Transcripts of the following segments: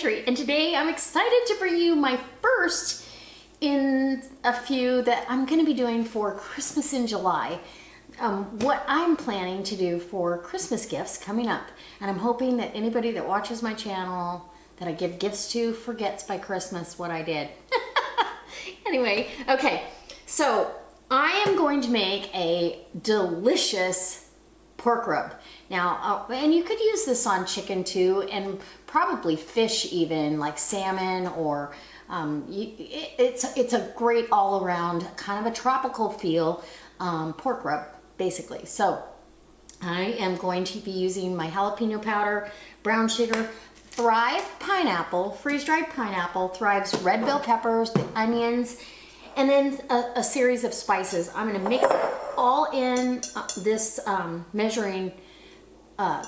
Pantry, and today I'm excited to bring you my first in a few that I'm going to be doing for Christmas in July. What I'm planning to do for Christmas gifts coming up, and I'm hoping that anybody that watches my channel that I give gifts to forgets by Christmas what I did. Anyway, okay, so I am going to make a delicious pork rub. Now, and you could use this on chicken too, and probably fish even, like salmon, or it's a great all-around kind of a tropical feel pork rub, basically. So I am going to be using my jalapeno powder, brown sugar, Thrive pineapple, freeze-dried pineapple, Thrive's red bell peppers, the onions, and then a series of spices. I'm going to mix it all in this measuring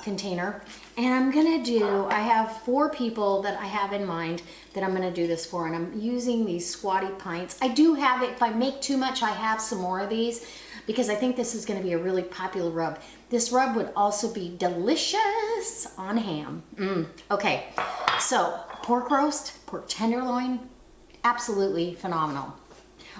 container, and I'm gonna do, I have 4 people that I have in mind that I'm gonna do this for, and I'm using these squatty pints. I do have it, if I make too much, I have some more of these because I think this is gonna be a really popular rub. This rub would also be delicious on ham. Okay, so pork roast, pork tenderloin, absolutely phenomenal.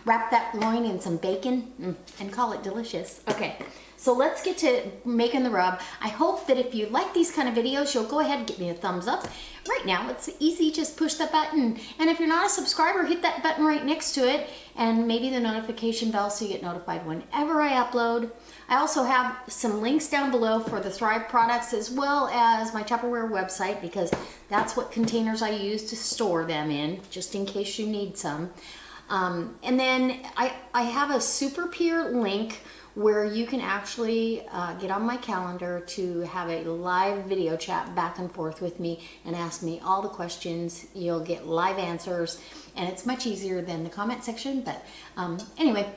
Wrap that loin in some bacon and call it delicious. Okay, so let's get to making the rub. I hope that if you like these kind of videos, you'll go ahead and give me a thumbs up. Right now, it's easy, just push the button. And if you're not a subscriber, hit that button right next to it, and maybe the notification bell so you get notified whenever I upload. I also have some links down below for the Thrive products, as well as my Tupperware website, because that's what containers I use to store them in, just in case you need some. And then I have a Super Peer link where you can actually get on my calendar to have a live video chat back and forth with me and ask me all the questions. You'll get live answers, and it's much easier than the comment section. But anyway,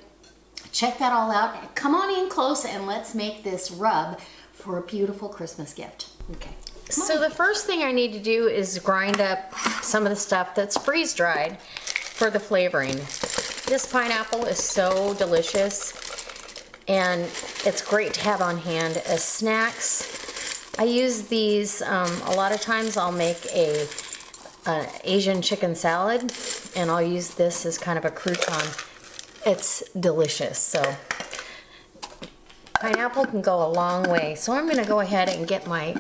check that all out. Come on in close and let's make this rub for a beautiful Christmas gift. Okay. So the first thing I need to do is grind up some of the stuff that's freeze-dried for the flavoring. This pineapple is so delicious, and it's great to have on hand as snacks. I use these, a lot of times I'll make an Asian chicken salad, and I'll use this as kind of a crouton. It's delicious. So pineapple can go a long way. So I'm gonna go ahead and get my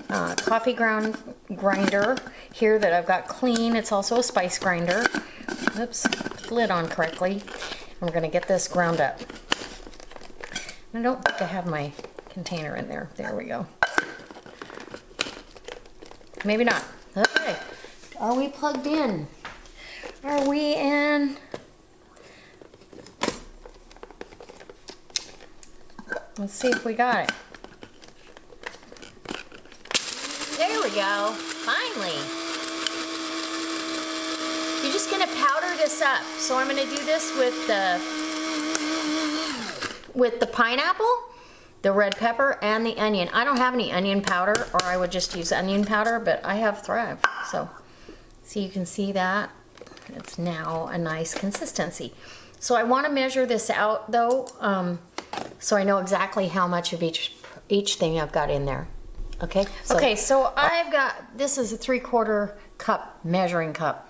coffee ground grinder here that I've got clean. It's also a spice grinder. Oops, put the lid on correctly. And we're gonna get this ground up. I don't think I have my container in there. There we go. Maybe not. Okay. Are we plugged in? Are we in? Let's see if we got it. There we go. Finally. You're just gonna powder this up. So I'm gonna do this with the pineapple, the red pepper, and the onion. I don't have any onion powder, or I would just use onion powder, but I have Thrive. So you can see that. It's now a nice consistency. So I want to measure this out though, so I know exactly how much of each thing I've got in there. Okay. So I've got, this is a 3/4 cup measuring cup.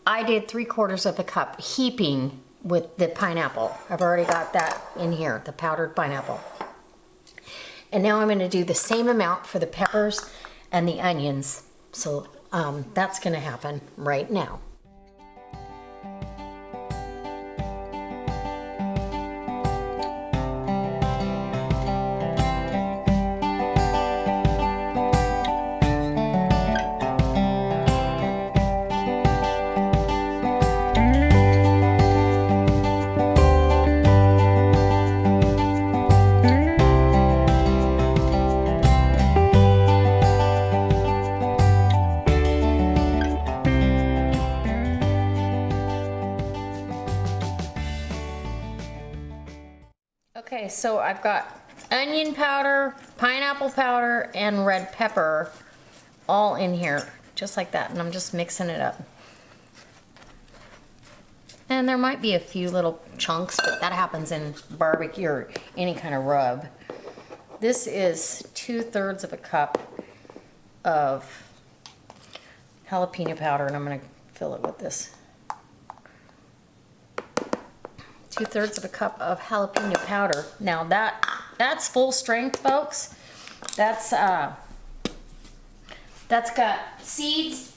I did 3/4 of a cup heaping with the pineapple. I've already got that in here, the powdered pineapple. And now I'm going to do the same amount for the peppers and the onions. So that's going to happen right now. Okay, so I've got onion powder, pineapple powder, and red pepper all in here, just like that, and I'm just mixing it up. And there might be a few little chunks, but that happens in barbecue or any kind of rub. This is 2/3 of a cup of jalapeno powder, and I'm gonna fill it with this. 2/3 of a cup of jalapeno powder. Now that's full strength, folks. That's got seeds,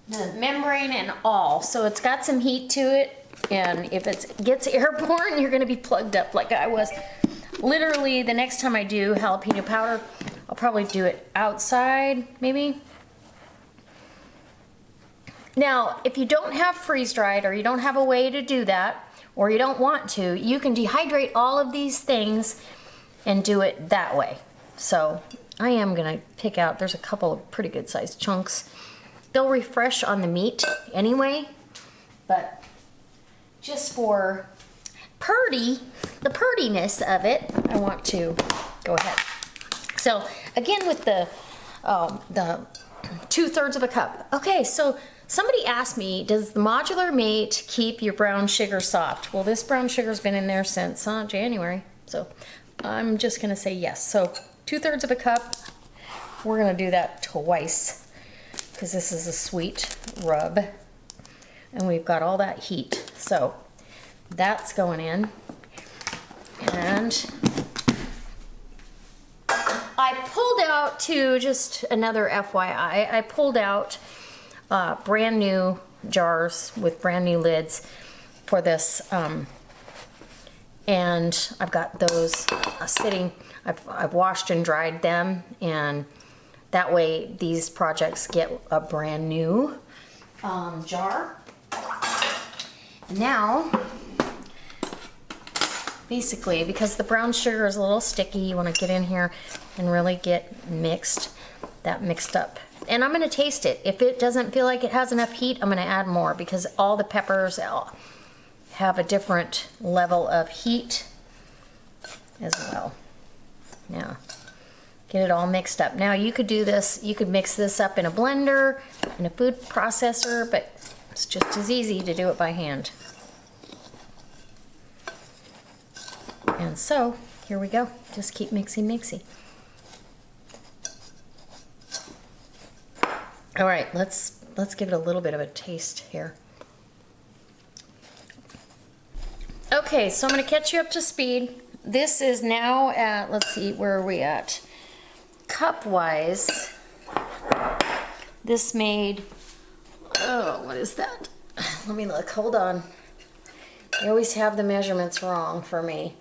the membrane, and all. So it's got some heat to it, and if it gets airborne, you're gonna be plugged up like I was. Literally, the next time I do jalapeno powder, I'll probably do it outside, maybe. Now, if you don't have freeze-dried, or you don't have a way to do that, or you don't want to, you can dehydrate all of these things and do it that way. So I am gonna pick out, there's a couple of pretty good sized chunks. They'll refresh on the meat anyway, but just for the purtiness of it, I want to go ahead. So again, with the 2/3 of a cup. Okay, so somebody asked me, does the modular mate keep your brown sugar soft? Well, this brown sugar's been in there since January, so I'm just gonna say yes. So 2/3 of a cup, we're gonna do that twice, because this is a sweet rub, and we've got all that heat. So that's going in, and I pulled out, to just another FYI, I pulled out brand new jars with brand new lids for this, and I've got those sitting. I've washed and dried them, and that way these projects get a brand new jar. Now, basically, because the brown sugar is a little sticky, you want to get in here and really get that mixed up. And I'm going to taste it. If it doesn't feel like it has enough heat, I'm going to add more, because all the peppers have a different level of heat as well. Now, get it all mixed up. Now, you could do this, you could mix this up in a blender, in a food processor, but it's just as easy to do it by hand. And so, here we go. Just keep mixing. All right, let's give it a little bit of a taste here. Okay, so I'm gonna catch you up to speed. This is now at, let's see, where are we at? Cup-wise, this made, oh, what is that? Let me look, hold on. I always have the measurements wrong for me.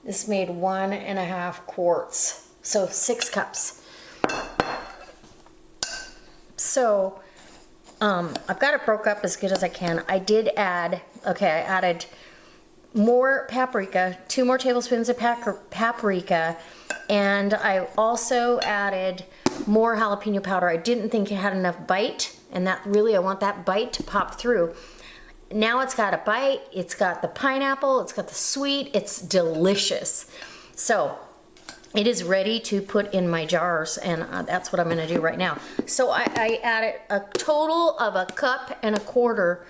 This made 1.5 quarts, so 6 cups. So, I've got it broke up as good as I can. I did add, okay, I added more paprika, 2 more tablespoons of paprika, and I also added more jalapeno powder. I didn't think it had enough bite, and that really, I want that bite to pop through. Now it's got a bite, it's got the pineapple, it's got the sweet, it's delicious. So it is ready to put in my jars, and that's what I'm gonna do right now. So I added a total of 1.25 cups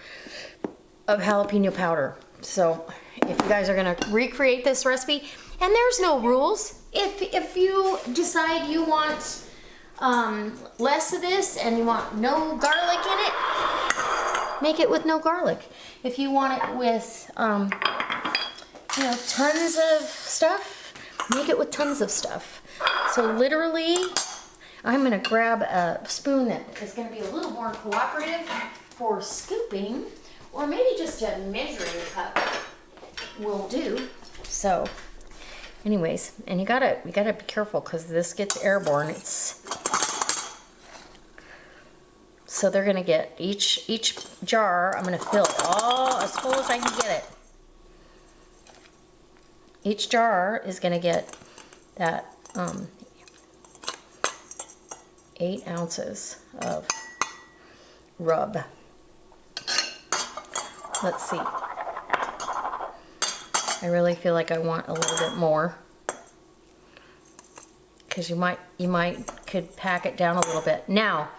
of jalapeno powder. So if you guys are gonna recreate this recipe, and there's no rules, if you decide you want less of this and you want no garlic in it, make it with no garlic. If you want it with you know, tons of stuff, make it with tons of stuff. So literally, I'm gonna grab a spoon that is gonna be a little more cooperative for scooping, or maybe just a measuring cup will do. So anyways, and you gotta be careful, because this gets airborne. So they're gonna get each jar, I'm gonna fill it all as full as I can get it. Each jar is gonna get that 8 ounces of rub. Let's see. I really feel like I want a little bit more, because you could pack it down a little bit. Now,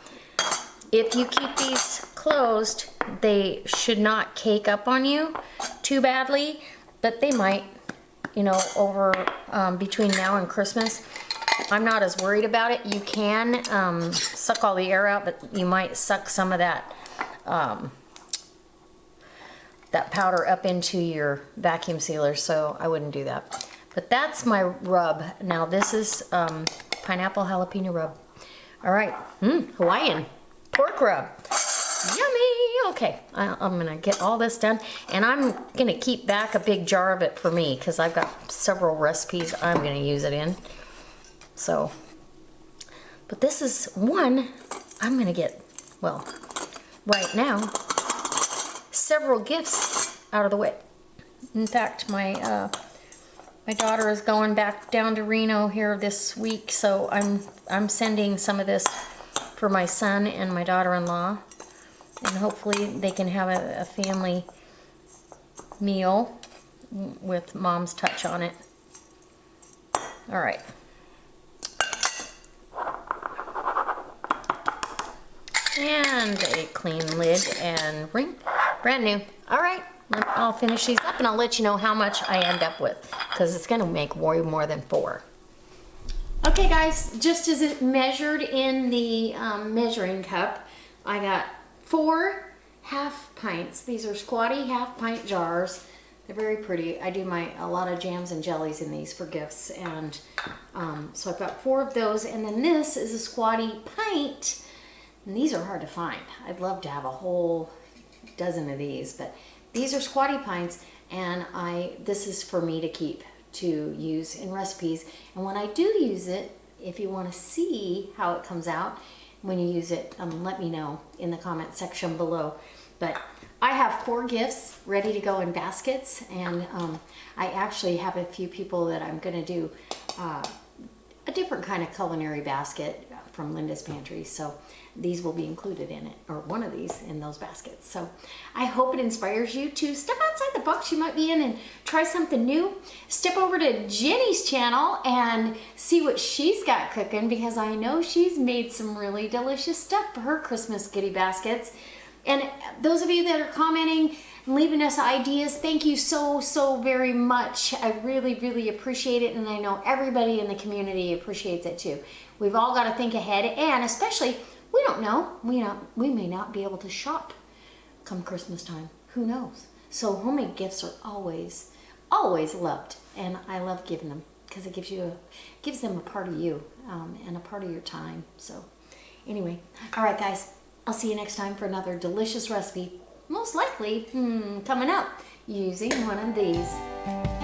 if you keep these closed, they should not cake up on you too badly, but they might, you know, over between now and Christmas. I'm not as worried about it. You can suck all the air out, but you might suck some of that that powder up into your vacuum sealer, so I wouldn't do that. But that's my rub. Now this is pineapple jalapeno rub. All right, Hawaiian pork rub. Yummy. Okay, I'm gonna get all this done, and I'm gonna keep back a big jar of it for me because I've got several recipes I'm gonna use it in. So, but this is one I'm gonna get, well, right now, several gifts out of the way. In fact, my daughter is going back down to Reno here this week, so I'm sending some of this for my son and my daughter-in-law, and hopefully they can have a family meal with Mom's touch on it. All right. And a clean lid and ring. Brand new. All right, I'll finish these up and I'll let you know how much I end up with, because it's gonna make way more than 4. Okay guys, just as it measured in the measuring cup, I got 4 half pints. These are squatty half pint jars. They're very pretty. I do a lot of jams and jellies in these for gifts, and so I've got 4 of those, and then this is a squatty pint. And these are hard to find. I'd love to have a whole dozen of these, but these are squatty pints, and this is for me to keep to use in recipes. And when I do use it, if you want to see how it comes out when you use it, let me know in the comment section below. But I have 4 gifts ready to go in baskets, and I actually have a few people that I'm going to do a different kind of culinary basket from Linda's Pantry, so these will be included in it, or one of these in those baskets. So I hope it inspires you to step outside the box you might be in and try something new. Step over to Jenni's channel and see what she's got cooking, because I know she's made some really delicious stuff for her Christmas goodie baskets. And those of you that are commenting and leaving us ideas, thank you so very much. I really appreciate it, and I know everybody in the community appreciates it too. We've all got to think ahead, and especially, we don't know, we may not be able to shop come Christmas time. Who knows? So homemade gifts are always loved, and I love giving them because it gives them a part of you and a part of your time. So anyway, all right guys, I'll see you next time for another delicious recipe, most likely coming up using one of these.